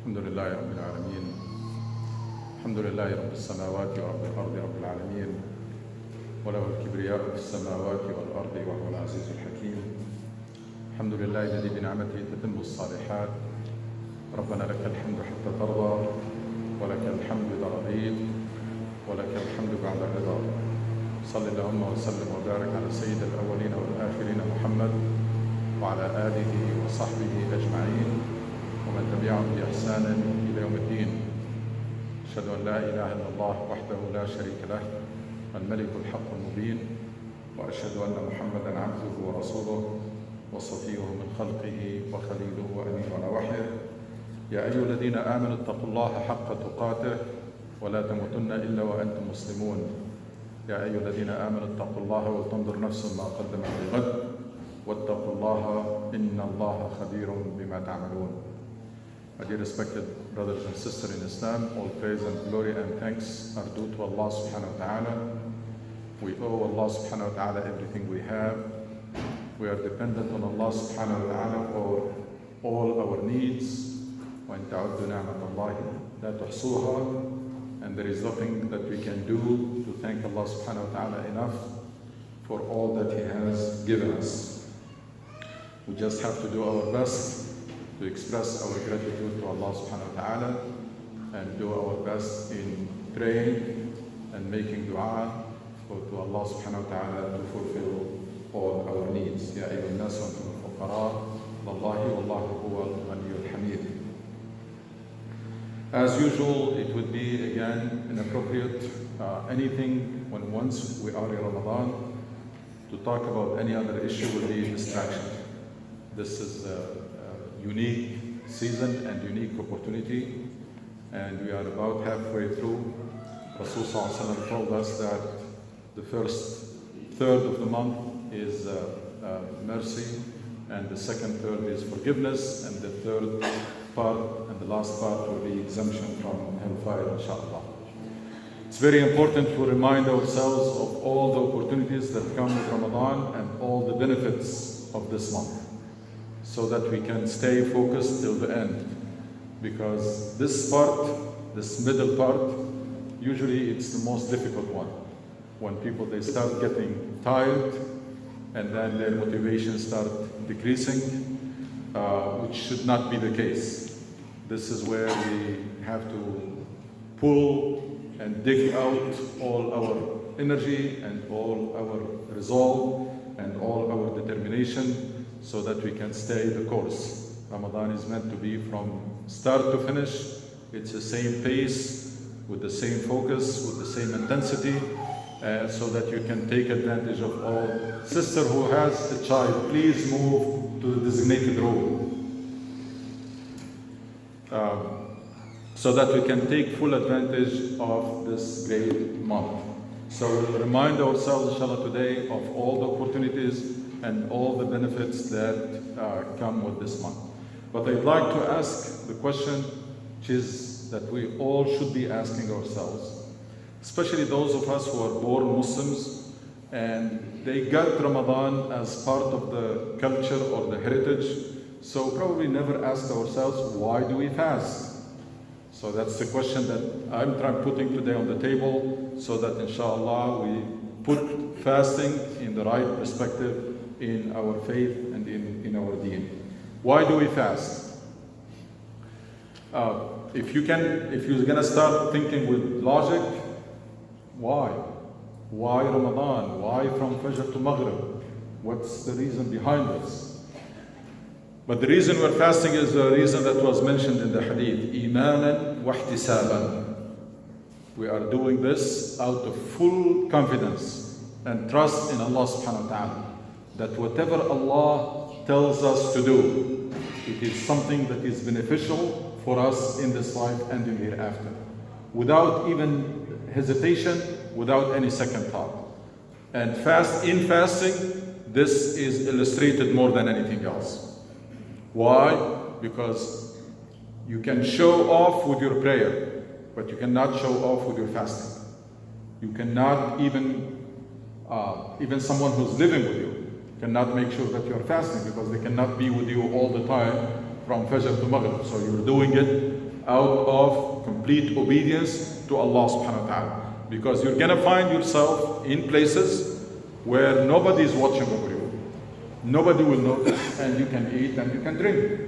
الحمد لله رب العالمين. الحمد لله رب السماوات ورب الأرض رب العالمين، وله الكبرياء في السماوات والأرض وهو العزيز الحكيم. الحمد لله الذي بنعمته تتم الصالحات. ربنا لك الحمد حتى ترضى، ولك الحمد إذا رضيت، ولك الحمد بعد الرضا. صل اللهم وسلم وبارك على سيد الأولين والآخرين محمد وعلى آله وصحبه أجمعين ومن تبعهم بإحسان إلى يوم الدين. أشهد أن لا إله إلا الله وحده لا شريك له الملك الحق المبين، وأشهد أن محمدا عبده ورسوله وصفيه من خلقه وخليله وأمين على وحيه. يا أيها الذين آمنوا اتقوا الله حق تقاته ولا تموتن إلا وأنتم مسلمون. يا أيها الذين آمنوا اتقوا الله ولتنظر نفس ما قدمت لغد واتقوا الله إن الله خبير بما تعملون. My dear respected brothers and sisters in Islam, all praise and glory and thanks are due to Allah subhanahu wa ta'ala. We owe Allah subhanahu wa ta'ala everything we have. We are dependent on Allah subhanahu wa ta'ala for all our needs. وَإِن تَعُدُّوا نِعْمَةَ اللَّهِ لَا تُحْصُوهَا. And there is nothing that we can do to thank Allah subhanahu wa ta'ala enough for all that He has given us. We just have to do our best to express our gratitude to Allah subhanahu wa ta'ala and do our best in praying and making dua to Allah subhanahu wa ta'ala to fulfill all our needs. Ya ayyuhan nas wa antum al-fuqara lillahi wallahu huwal ghaniyyul hamid. As usual, it would be again inappropriate anything when once we are in Ramadan to talk about any other issue would be distraction. This is a unique season and unique opportunity, and we are about halfway through. Rasul Sallallahu Alaihi Wasallam told us that the first third of the month is mercy, and the second third is forgiveness, and the third part and the last part will be exemption from hellfire, inshallah. It's very important to remind ourselves of all the opportunities that come with Ramadan and all the benefits of this month, so that we can stay focused till the end. Because this part, this middle part, usually it's the most difficult one. When people, they start getting tired and then their motivation start decreasing, which should not be the case. This is where we have to pull and dig out all our energy and all our resolve and all our determination so that we can stay the course. Ramadan is meant to be from start to finish. It's the same pace, with the same focus, with the same intensity, so that you can take advantage of all. Sister who has a child, please move to the designated room. So that we can take full advantage of this great month. So we'll remind ourselves, inshallah, today of all the opportunities and all the benefits that come with this month. But I'd like to ask the question, which is that we all should be asking ourselves, especially those of us who are born Muslims and they got Ramadan as part of the culture or the heritage, so probably never ask ourselves, why do we fast? So that's the question that I'm putting today on the table, so that inshallah we put fasting in the right perspective in our faith and in our deen. Why do we fast? If you're gonna start thinking with logic, why? Why Ramadan? Why from Fajr to Maghrib? What's the reason behind this? But the reason we're fasting is the reason that was mentioned in the hadith, imanan wa ihtisaban. We are doing this out of full confidence and trust in Allah subhanahu wa ta'ala, that whatever Allah tells us to do, it is something that is beneficial for us in this life and in the hereafter, without even hesitation, without any second thought. And in fasting, this is illustrated more than anything else. Why? Because you can show off with your prayer, but you cannot show off with your fasting. You cannot even someone who's living with you cannot make sure that you're fasting, because they cannot be with you all the time from Fajr to Maghrib. So you're doing it out of complete obedience to Allah subhanahu wa ta'ala. Because you're gonna find yourself in places where nobody is watching over you. Nobody will notice, and you can eat and you can drink.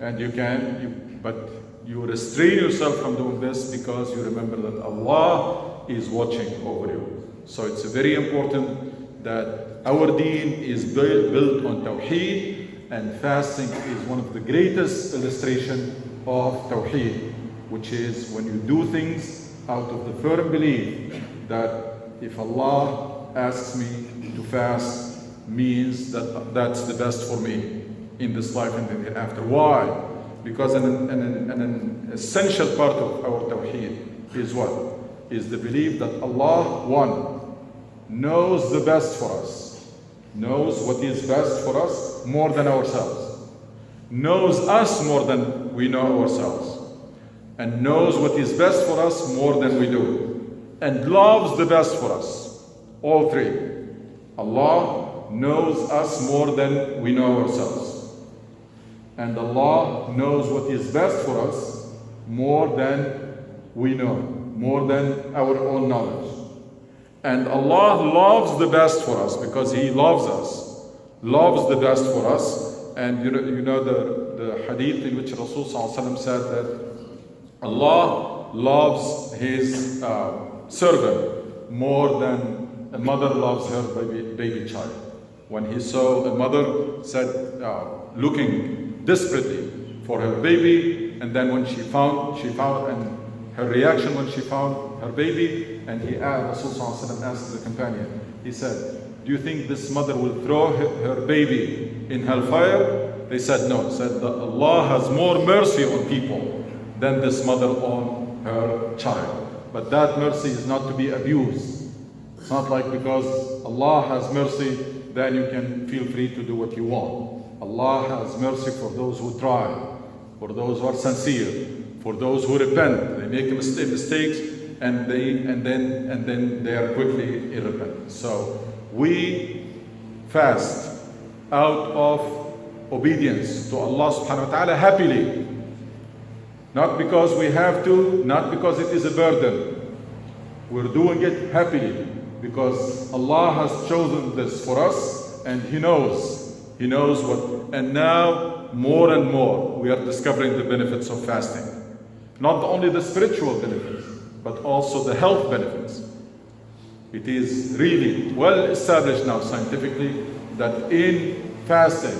And but you restrain yourself from doing this because you remember that Allah is watching over you. So it's very important that our deen is built on Tawheed, and fasting is one of the greatest illustration of Tawheed, which is when you do things out of the firm belief that if Allah asks me to fast, means that that's the best for me in this life and in the hereafter. Why? Because an essential part of our Tawheed is what? Is the belief that Allah, one, knows the best for us, knows what is best for us more than ourselves, knows us more than we know ourselves, and knows what is best for us more than we do, and loves the best for us. All three. Allah knows us more than we know ourselves, and Allah knows what is best for us more than we know, more than our own knowledge. And Allah loves the best for us because He loves us, loves the best for us. And you know the hadith in which Rasul ﷺ said that Allah loves His servant more than a mother loves her baby child. When he saw a mother looking desperately for her baby, and then when she found, and her reaction when she found her baby, and Rasul ﷺ asked the companion, he said, do you think this mother will throw her baby in hellfire? They said no. He said that Allah has more mercy on people than this mother on her child. But that mercy is not to be abused. It's not like because Allah has mercy, then you can feel free to do what you want. Allah has mercy for those who try, for those who are sincere, for those who repent. They make mistakes and then they are quickly irrepentant. So we fast out of obedience to Allah subhanahu wa ta'ala happily. Not because we have to, not because it is a burden. We're doing it happily because Allah has chosen this for us, and He knows what. And now more and more we are discovering the benefits of fasting. Not only the spiritual benefits, but also the health benefits. It is really well established now scientifically that in fasting,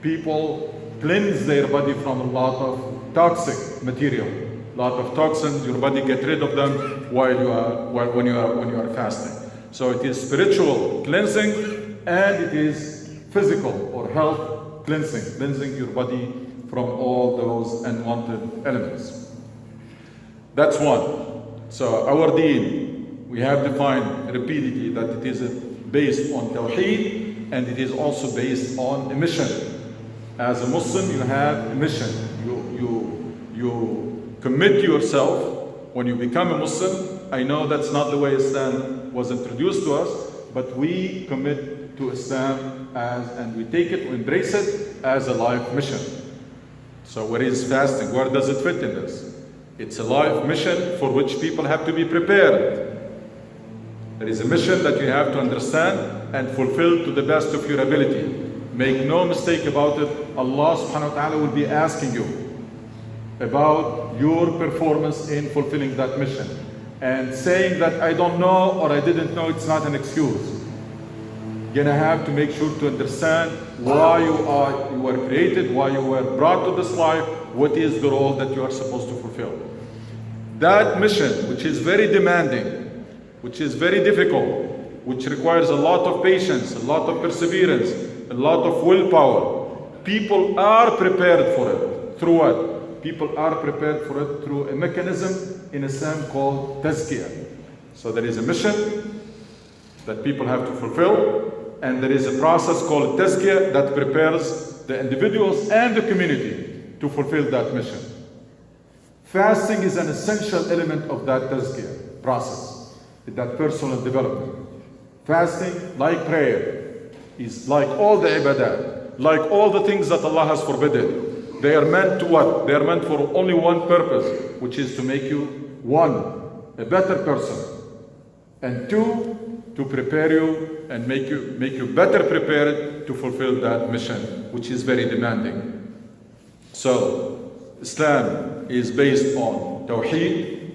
people cleanse their body from a lot of toxic material, a lot of toxins. Your body get rid of them when you are fasting. So it is spiritual cleansing, and it is physical or health cleansing your body from all those unwanted elements. That's one. So our deen, we have defined repeatedly that it is based on Tawheed, and it is also based on a mission. As a Muslim, you have a mission. You commit yourself when you become a Muslim. I know that's not the way Islam was introduced to us, but we commit to Islam and we take it, we embrace it as a life mission. So where is fasting? Where does it fit in this? It's a life mission for which people have to be prepared. There is a mission that you have to understand and fulfill to the best of your ability. Make no mistake about it, Allah subhanahu wa ta'ala will be asking you about your performance in fulfilling that mission. And saying that I don't know or I didn't know, it's not an excuse. You're gonna have to make sure to understand why you were created, why you were brought to this life, what is the role that you are supposed to fulfill. That mission, which is very demanding, which is very difficult, which requires a lot of patience, a lot of perseverance, a lot of willpower, people are prepared for it. Through what? People are prepared for it through a mechanism in Islam called tazkiyah. So there is a mission that people have to fulfill, and there is a process called tazkiyah that prepares the individuals and the community to fulfill that mission. Fasting is an essential element of that tazkiyah process, that personal development. Fasting, like prayer, is like all the ibadah, like all the things that Allah has forbidden. They are meant to what? They are meant for only one purpose, which is to make you, one, a better person, and two, to prepare you and make you better prepared to fulfill that mission, which is very demanding. So, Islam is based on Tawheed,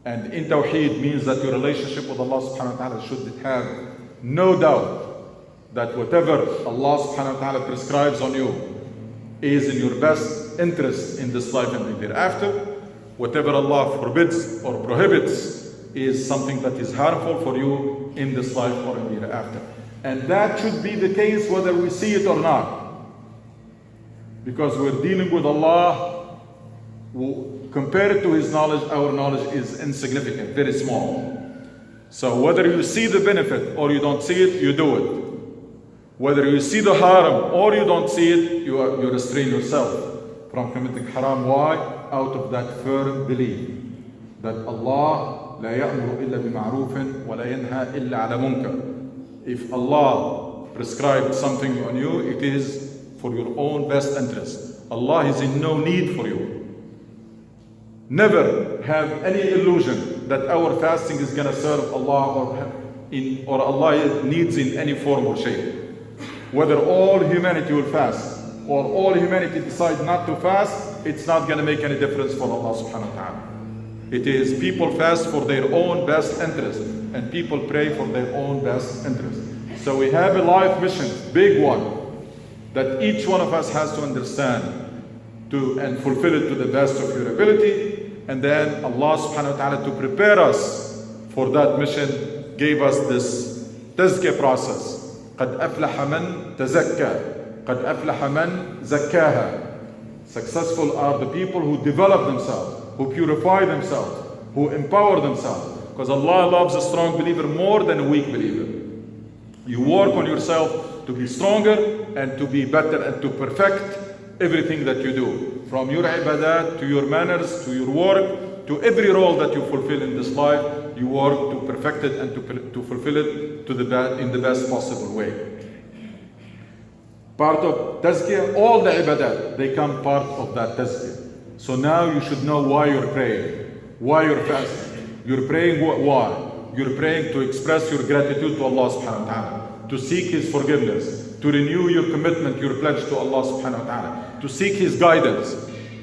and in Tawheed means that your relationship with Allah subhanahu wa ta'ala should have no doubt that whatever Allah subhanahu wa ta'ala prescribes on you is in your best interest in this life and the hereafter. Whatever Allah forbids or prohibits is something that is harmful for you in this life or in the hereafter. And that should be the case whether we see it or not. Because we're dealing with Allah, compared to His knowledge, our knowledge is insignificant, very small. So whether you see the benefit or you don't see it, you do it. Whether you see the haram or you don't see it, you restrain yourself from committing haram. Why? Out of that firm belief that Allah لا يأمر إلا بمعروف ولا ينهى إلا على منكر. If Allah prescribed something on you, it is for your own best interest. Allah is in no need for you. Never have any illusion that our fasting is going to serve Allah or Allah needs in any form or shape. Whether all humanity will fast or all humanity decide not to fast, it's not going to make any difference for Allah subhanahu wa ta'ala. It is people fast for their own best interest and people pray for their own best interest. So we have a life mission, big one, that each one of us has to understand and fulfill it to the best of your ability. And then Allah subhanahu wa ta'ala, to prepare us for that mission, gave us this tazkiyah process. قد أفلح من تزكى قد أفلح من زكاها. Successful are the people who develop themselves, who purify themselves, who empower themselves. Because Allah loves a strong believer more than a weak believer. You work on yourself to be stronger and to be better and to perfect everything that you do. From your ibadat, to your manners, to your work, to every role that you fulfill in this life, you work to perfect it and to fulfill it in the best possible way. Part of tazkiyah, all the ibadat, they come part of that tazkiyah. So now you should know why you're praying, why you're fasting. You're praying why? You're praying to express your gratitude to Allah subhanahu wa ta'ala, to seek His forgiveness, to renew your commitment, your pledge to Allah subhanahu wa ta'ala, to seek His guidance.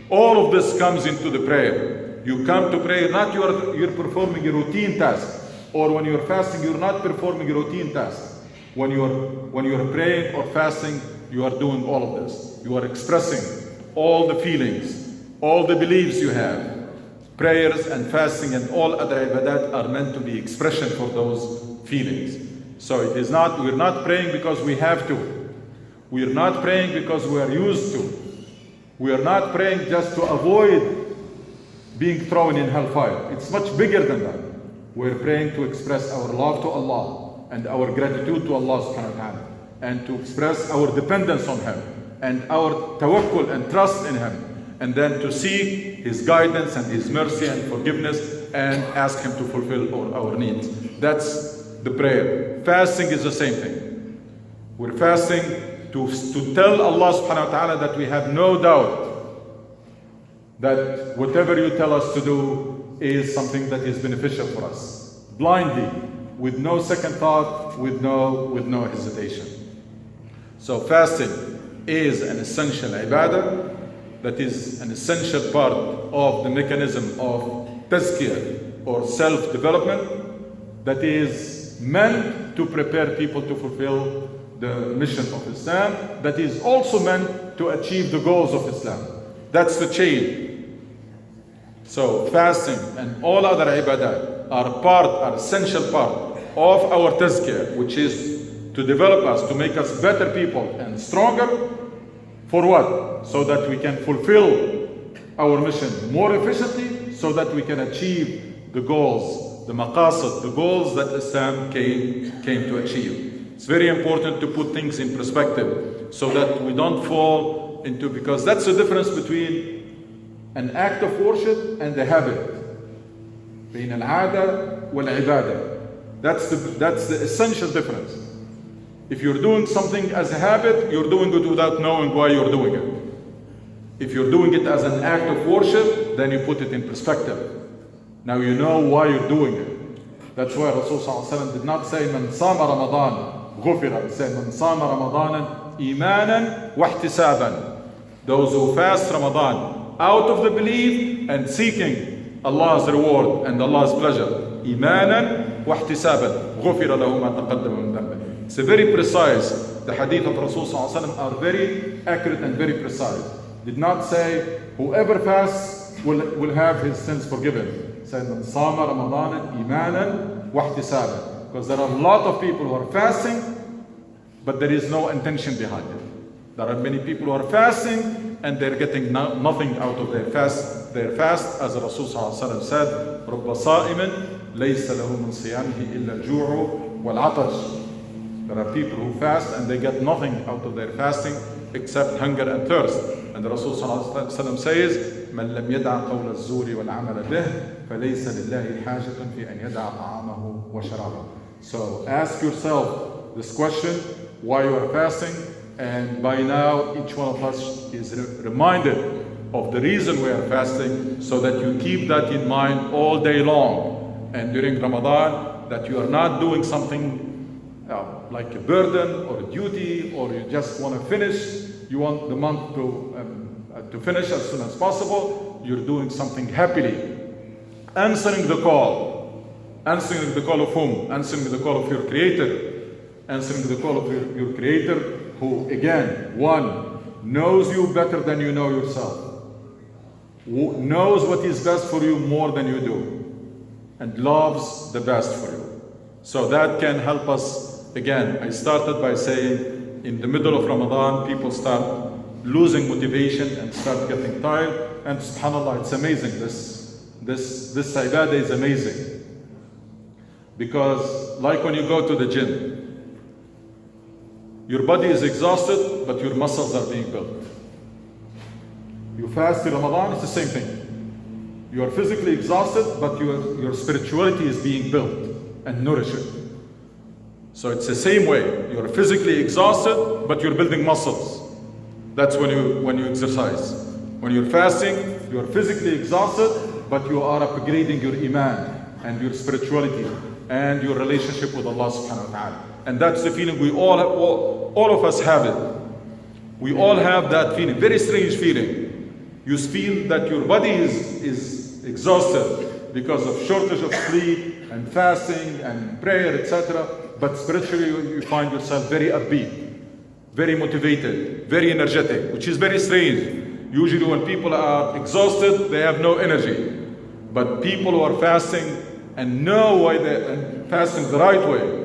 All of this comes into the prayer. You come to pray, not you're performing a routine task, or when you're fasting, you're not performing a routine task. When you're praying or fasting, you are doing all of this. You are expressing all the feelings, all the beliefs you have. Prayers and fasting and all other ibadat are meant to be expression for those feelings. So it is not, we're not praying because we have to. We're not praying because we are used to. We are not praying just to avoid being thrown in hellfire. It's much bigger than that. We're praying to express our love to Allah and our gratitude to Allah subhanahu wa ta'ala, and to express our dependence on Him and our tawakkul and trust in Him, and then to seek His guidance and His mercy and forgiveness and ask Him to fulfill all our needs. That's the prayer. Fasting is the same thing. We're fasting to tell Allah subhanahu wa ta'ala that we have no doubt that whatever you tell us to do is something that is beneficial for us. Blindly, with no second thought, with no hesitation. So fasting is an essential ibadah, that is an essential part of the mechanism of tazkiyah or self-development, that is meant to prepare people to fulfill the mission of Islam, that is also meant to achieve the goals of Islam. That's the chain. So fasting and all other ibadah are essential part of our tazkiyah, which is to develop us, to make us better people and stronger. For what? So that we can fulfill our mission more efficiently, so that we can achieve the goals, the maqasid, the goals that Islam came to achieve. It's very important to put things in perspective so that we don't fall into, because that's the difference between an act of worship and a habit. بين العادة والعبادة. That's the essential difference. If you're doing something as a habit, you're doing it without knowing why you're doing it. If you're doing it as an act of worship, then you put it in perspective. Now you know why you're doing it. That's why Rasul did not say, Man sama Ramadan, ghufira. He said, Man sama Ramadanan, imanan wa ihtisaban. Those who fast Ramadan out of the belief and seeking Allah's reward and Allah's pleasure. Imanan wa ihtisaban. Ghufira lahu ma taqaddama min dhanbi. It's very precise. The hadith of Rasul are very accurate and very precise. Did not say whoever fasts will have his sins forgiven. Said man sama Ramadan imanan wa ihtisaban. Because there are a lot of people who are fasting, but there is no intention behind it. There are many people who are fasting and they're getting nothing out of their fast. Their fast, as Rasul said, رب صائم ليس له من صيامه إلا الجوع والعطش. There are people who fast and they get nothing out of their fasting except hunger and thirst. And the Rasul says, من لم يدع قول الزور والعمل به فليس لله حاجة في أن يدع طعامه وشرابه. So ask yourself this question, why you are fasting, and by now each one of us is reminded of the reason we are fasting, so that you keep that in mind all day long. And during Ramadan, that you are not doing something like a burden or a duty, or you just want to finish, you want the month to finish as soon as possible. You're doing something happily, answering the call. Answering the call of whom? Answering the call of your Creator. Answering the call of your Creator, who again, one, knows you better than you know yourself, who knows what is best for you more than you do, and loves the best for you. So that can help us. Again, I started by saying, in the middle of Ramadan, people start losing motivation and start getting tired. And subhanAllah, it's amazing. This ibadah is amazing. Because like when you go to the gym, your body is exhausted, but your muscles are being built. You fast in Ramadan, it's the same thing. You are physically exhausted, but your spirituality is being built and nourished. So it's the same way. You're physically exhausted, but you're building muscles. That's when you exercise. When you're fasting, you're physically exhausted, but you are upgrading your iman and your spirituality and your relationship with Allah subhanahu wa ta'ala. And that's the feeling we all of us have it. We all have that feeling, very strange feeling. You feel that your body is exhausted because of shortage of sleep and fasting and prayer, etc. But spiritually, you find yourself very upbeat, very motivated, very energetic, which is very strange. Usually when people are exhausted, they have no energy. But people who are fasting and know why they're fasting the right way,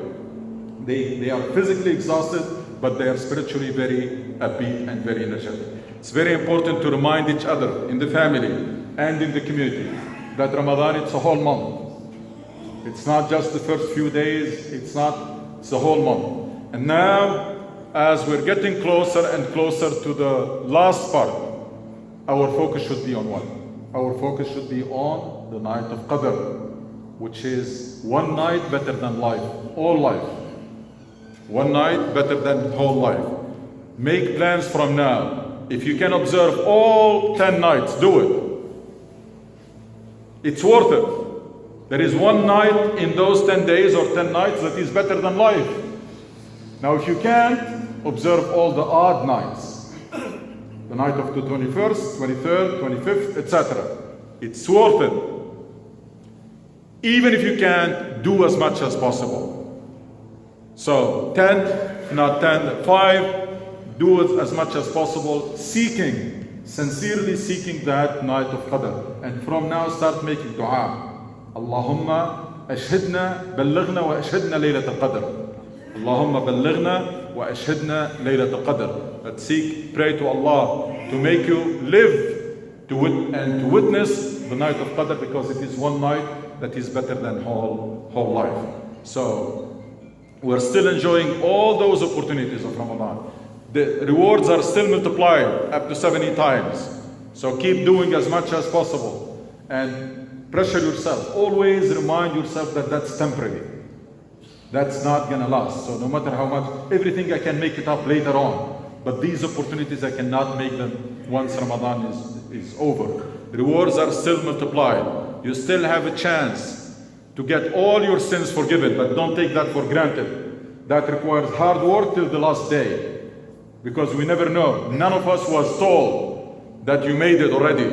they are physically exhausted, but they are spiritually very upbeat and very energetic. It's very important to remind each other in the family and in the community that Ramadan, it's a whole month. It's not just the first few days, it's the whole month. And now, as we're getting closer and closer to the last part, our focus should be on what? Our focus should be on the night of Qadr, which is one night better than life, all life. One night better than whole life. Make plans from now. If you can observe all 10 nights, do it. It's worth it. There is one night in those 10 days or 10 nights that is better than life. Now if you can't, observe all the odd nights. The night of the 21st, 23rd, 25th, etc. It's worth it. Even if you can't, do as much as possible. So 10, not 10, 5, do it as much as possible, sincerely seeking that night of Qadr. And from now start making dua. Allahumma ashhidna, ballagna wa ashhidna laylat al-Qadr. Allahumma ballagna wa ashhidna laylat al-Qadr. Let's pray to Allah to make you live and to witness the night of Qadr, because it is one night that is better than whole life. So we're still enjoying all those opportunities of Ramadan. The rewards are still multiplied up to 70 times. So keep doing as much as possible and pressure yourself. Always remind yourself that that's temporary. That's not gonna last. So no matter how much, everything I can make it up later on. But these opportunities, I cannot make them once Ramadan is over. Rewards are still multiplied. You still have a chance to get all your sins forgiven, but don't take that for granted. That requires hard work till the last day, because we never know. None of us was told that you made it already.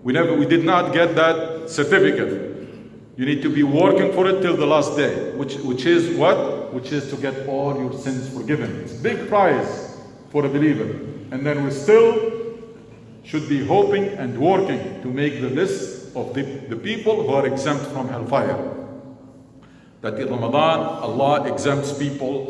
We did not get that certificate. You need to be working for it till the last day, which is what? Which is to get all your sins forgiven. It's a big prize for a believer. And then we still should be hoping and working to make the list of the people who are exempt from hellfire. That in Ramadan, Allah exempts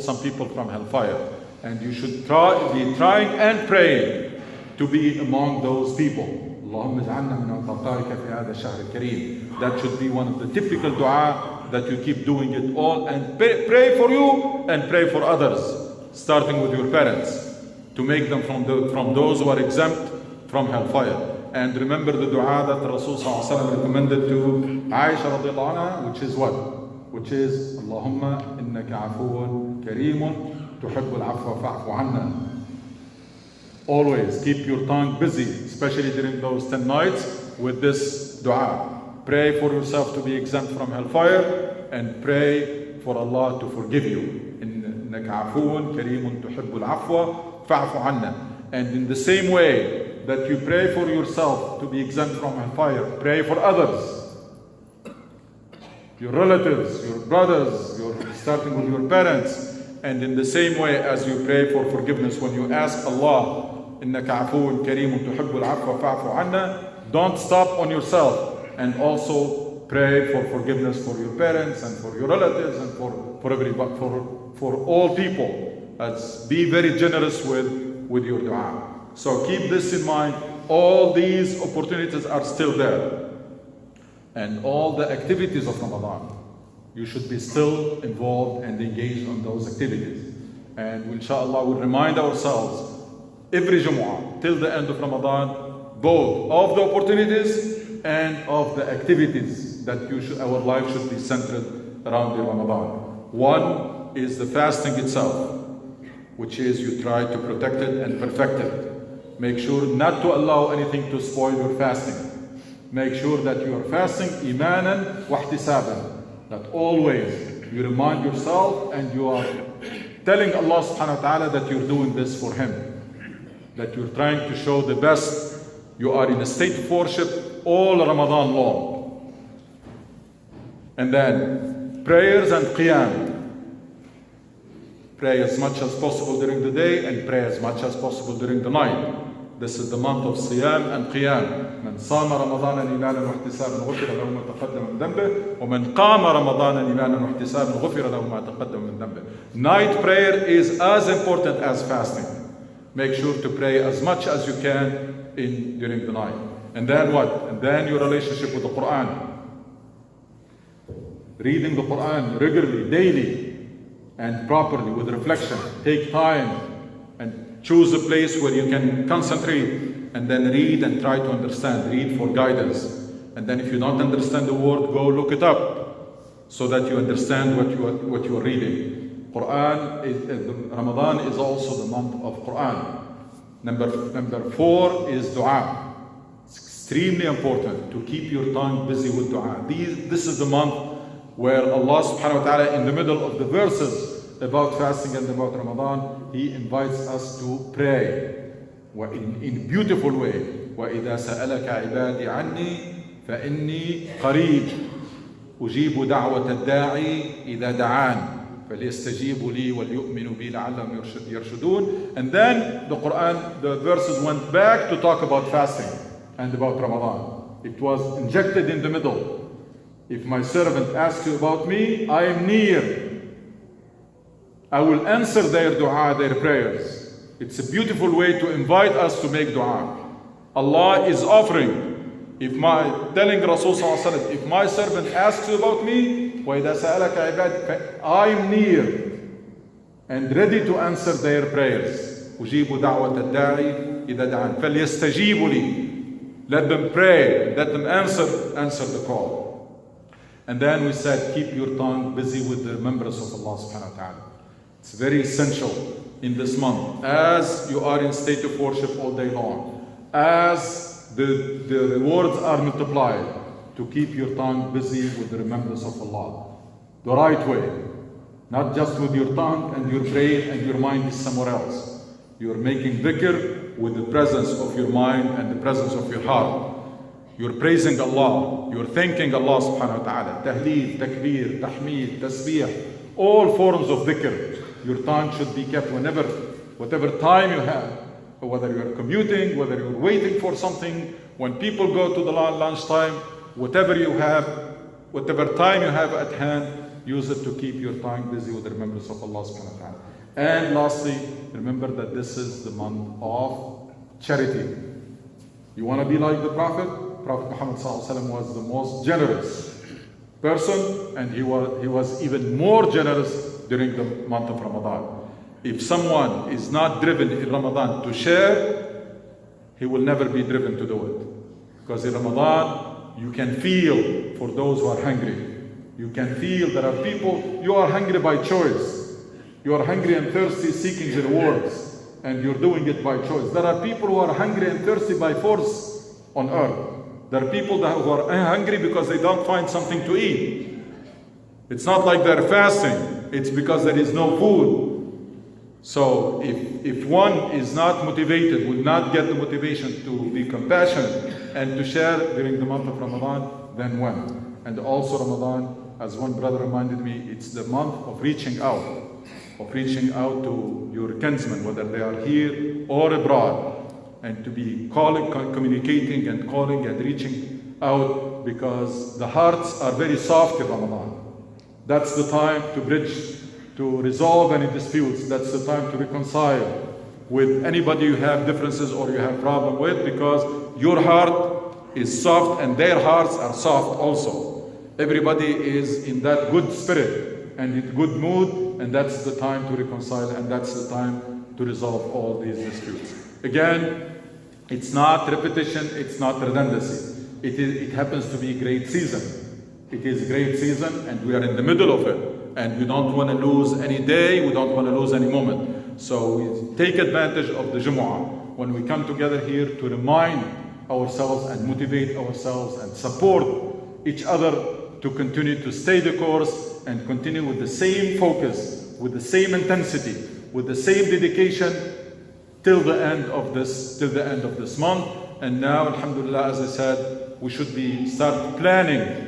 some people from hellfire. And you should be trying and praying to be among those people. اللهم اجعلنا من عتقائك في هذا الشهر الكريم. That should be one of the typical dua that you keep doing it all, and pray for you and pray for others, starting with your parents, to make them from those who are exempt from hellfire. And remember the dua that the Rasul recommended to Aisha radiallahu anha, which is what? Which is Allahumma innaka afuun kareemun tuhibbul afwa fa'fu anna. Always keep your tongue busy, especially during those 10 nights, with this dua. Pray for yourself to be exempt from hellfire, and pray for Allah to forgive you. Innaka afuun kareemun tuhibbul afwa fa'fu anna. And in the same way that you pray for yourself to be exempt from hellfire, pray for others. Your relatives, your brothers, starting with your parents. And in the same way as you pray for forgiveness, when you ask Allah, إنك عفو كريم تحب العفو فاعف عنا, don't stop on yourself, and also pray for forgiveness for your parents and for your relatives and for everybody, for all people. Be very generous with your dua. So keep this in mind. All these opportunities are still there, and all the activities of Ramadan, you should be still involved and engaged on those activities. And inshallah, we'll remind ourselves every Jumu'ah till the end of Ramadan, both of the opportunities and of the activities that our life should be centered around the Ramadan. One is the fasting itself, which is you try to protect it and perfect it. Make sure not to allow anything to spoil your fasting. Make sure that you are fasting imanan wa ihtisaban. That always you remind yourself and you are telling Allah subhanahu wa ta'ala that you're doing this for Him. That you're trying to show the best. You are in a state of worship all Ramadan long. And then prayers and qiyam. Pray as much as possible during the day and pray as much as possible during the night. This is the month of Siyam and Qiyam. من صام رمضان إيمانا واحتسابا غفر له ما تقدم من ذنبه ومن قام رمضان إيمانا واحتسابا غفر له ما تقدم من ذنبه. Night prayer is as important as fasting. Make sure to pray as much as you can during the night. And then what? And then your relationship with the Quran. Reading the Quran regularly, daily, and properly with reflection. Take time and choose a place where you can concentrate, and then read and try to understand. Read for guidance. And then if you don't understand the word, go look it up so that you understand what you are reading. Ramadan is also the month of Quran. Number 4 is dua. It's extremely important to keep your tongue busy with dua. This is the month where Allah subhanahu wa ta'ala, in the middle of the verses about fasting and about Ramadan, He invites us to pray in a beautiful way. وَإِذَا سَأَلَكَ عِبَادِي عَنِّي فَإِنِّي قَرِيبٌ أُجِيبُ دَعْوَةَ الدَّاعِي إِذَا دَعَانِ فَلْيَسْتَجِيبُوا لِي وَلْيُؤْمِنُوا بِي لَعَلَّهُمْ يَرْشُدُونَ. And then the verses went back to talk about fasting and about Ramadan. It was injected in the middle. If my servant asks you about me, I am near. I will answer their dua, their prayers. It's a beautiful way to invite us to make dua. Allah is offering. Telling Rasul sallallahu alaihi wasallam, if my servant asks you about me, وَإِذَا سَأَلَكَ عِبَادِ, I am near and ready to answer their prayers. أُجِيبُ دَعْوَةَ الدَّاعِي إِذَا دَعَانِ فَلْيَسْتَجِيبُوا لِي. Let them pray, let them answer the call. And then we said, keep your tongue busy with the remembrance of Allah subhanahu wa ta'ala. It's very essential in this month, as you are in state of worship all day long, as the rewards are multiplied, to keep your tongue busy with the remembrance of Allah. The right way. Not just with your tongue and your brain and your mind is somewhere else. You're making dhikr with the presence of your mind and the presence of your heart. You're praising Allah. You're thanking Allah subhanahu wa ta'ala. Tahleel, takbir, tahmeed, tasbih. All forms of dhikr. Your tongue should be kept whatever time you have. Whether you're commuting, whether you're waiting for something. When people go to the lunchtime, whatever time you have at hand, use it to keep your tongue busy with the remembrance of Allah subhanahu wa ta'ala. And lastly, remember that this is the month of charity. You want to be like the Prophet? Prophet Muhammad sallallahu alaihi wasallam was the most generous person, and he was even more generous during the month of Ramadan. If someone is not driven in Ramadan to share, he will never be driven to do it. Because in Ramadan, you can feel for those who are hungry. You can feel there are people, you are hungry by choice. You are hungry and thirsty seeking the rewards, and you're doing it by choice. There are people who are hungry and thirsty by force on earth. There are people who are hungry because they don't find something to eat. It's not like they're fasting, it's because there is no food. So if one is not motivated, will not get the motivation to be compassionate and to share during the month of Ramadan, then when? And also Ramadan, as one brother reminded me, it's the month of reaching out to your kinsmen, whether they are here or abroad, and to be communicating and calling and reaching out, because the hearts are very soft in Ramadan. That's the time to bridge, to resolve any disputes. That's the time to reconcile with anybody you have differences or you have problem with, because your heart is soft and their hearts are soft also. Everybody is in that good spirit and in good mood, and that's the time to reconcile, and that's the time to resolve all these disputes. Again, it's not repetition, it's not redundancy. It happens to be great season. It is great season, and we are in the middle of it. And we don't want to lose any day, we don't want to lose any moment. So we take advantage of the Jumu'ah when we come together here to remind ourselves and motivate ourselves and support each other to continue to stay the course and continue with the same focus, with the same intensity, with the same dedication till the end of this month. And now, alhamdulillah, as I said, we should start preparing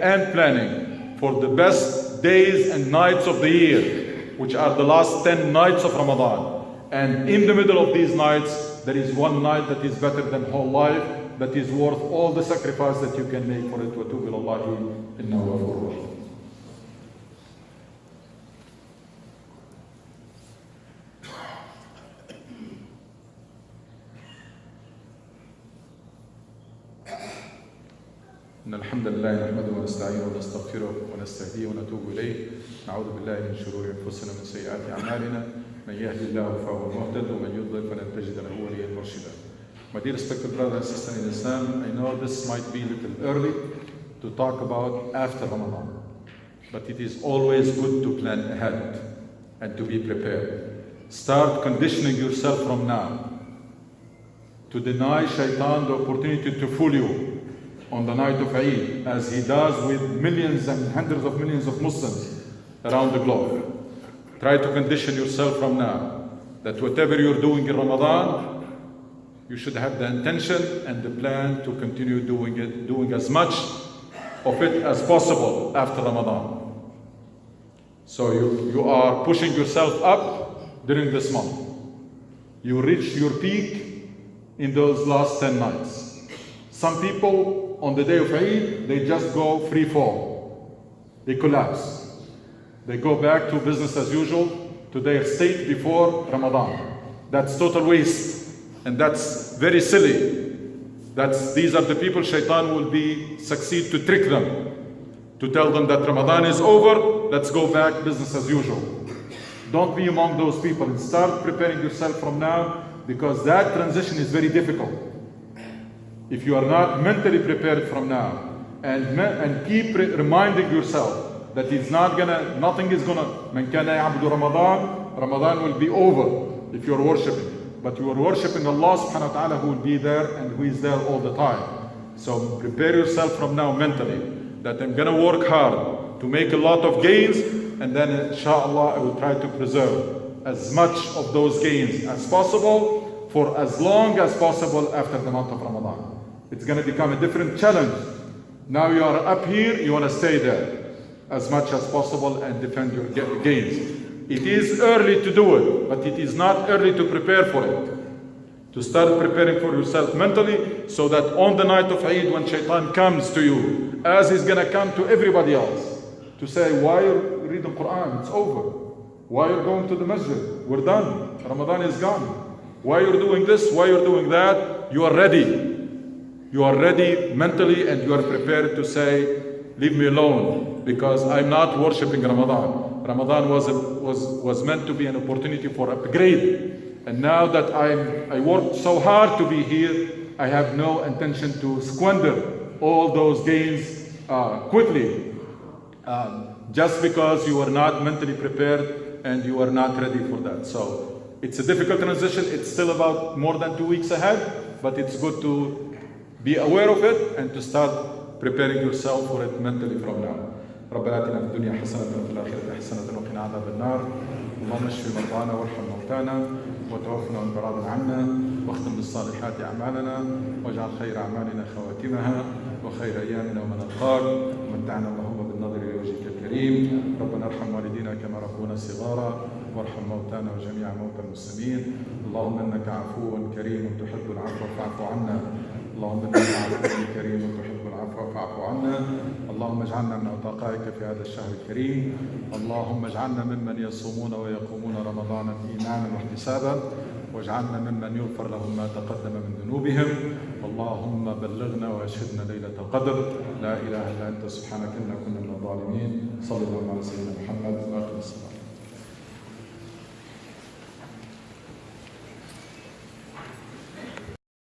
and planning for the best days and nights of the year, which are the last 10 nights of Ramadan. And in the middle of these nights, there is one night that is better than whole life, that is worth all the sacrifice that you can make for it. وَتُوبِ إِلَى اللَّهِ إِنَّهُ غَفُورٌ رَحِيمٌ. إن الحمد لله نحمده ونستعينه ونستغفره ونستهديه ونتوب إليه. نعوذ بالله من شرور أنفسنا ومن سيئات أعمالنا. من يهدي الله فهو المهتد ومن يضلل فلن تجد له وليا مرشدا. My dear respected brothers and sisters in Islam, I know this might be a little early to talk about after Ramadan, but it is always good to plan ahead and to be prepared. Start conditioning yourself from now to deny Shaitan the opportunity to fool you on the night of Eid, as he does with millions and hundreds of millions of Muslims around the globe. Try to condition yourself from now that whatever you're doing in Ramadan, you should have the intention and the plan to continue doing as much of it as possible after Ramadan. So you are pushing yourself up during this month. You reach your peak in those last 10 nights. Some people on the day of Eid, they just go free fall. They collapse. They go back to business as usual, to their state before Ramadan. That's total waste. And that's very silly. These are the people Shaitan will succeed to trick them, to tell them that Ramadan is over, let's go back business as usual. Don't be among those people, and start preparing yourself from now, because that transition is very difficult. If you are not mentally prepared from now, and keep reminding yourself that is not gonna, nothing is gonna, man kana ya'budu Ramadan will be over if you're worshiping. But you are worshiping Allah subhanahu wa ta'ala, who will be there and who is there all the time. So prepare yourself from now mentally that I'm gonna work hard to make a lot of gains, and then inshallah I will try to preserve as much of those gains as possible for as long as possible after the month of Ramadan. It's gonna become a different challenge. Now you are up here, you wanna stay there as much as possible and defend your gains. It is early to do it, but it is not early to prepare for it. To start preparing for yourself mentally, so that on the night of Eid, when shaitan comes to you, as he's gonna come to everybody else, to say, why you reading Quran? It's over. Why you're going to the masjid? We're done. Ramadan is gone. Why you're doing this? Why you're doing that? You are ready. You are ready mentally, and you are prepared to say, leave me alone, because I'm not worshiping Ramadan. Ramadan was meant to be an opportunity for upgrade. And now that I worked so hard to be here, I have no intention to squander all those gains quickly, just because you are not mentally prepared and you are not ready for that. So it's a difficult transition. It's still about more than 2 weeks ahead, but it's good to be aware of it and to start preparing yourself for it mentally from now. ربنا آتنا في الدنيا حسنة وفي الآخرة حسنة وقنا عذاب النار. اللهم اشف مرضانا وارحم موتانا وتوفنا وانت راض عنا واختم بالصالحات أعمالنا واجعل خير أعمالنا خواتمها وخير أيامنا ومن نلقاك ومتعنا اللهم بالنظر إلى وجهك الكريم. ربنا ارحم والدينا كما ربونا صغارا وارحم موتانا وجميع موتى المسلمين. اللهم إنك عفو كريم تحب العفو فاعف عنا. اللهم إنك عفو كريم تحب العفو فاعف عنا. اللهم اجعلنا من عتقائك في هذا الشهر الكريم. اللهم اجعلنا ممن يصومون ويقومون رمضان إيمانا واحتسابا، واجعلنا ممن يغفر لهم ما تقدم من ذنوبهم. اللهم بلغنا واشهدنا ليلة القدر. لا إله إلا أنت سبحانك إنا كنا من الظالمين. صلى الله على سيدنا محمد وآخر الصلاة.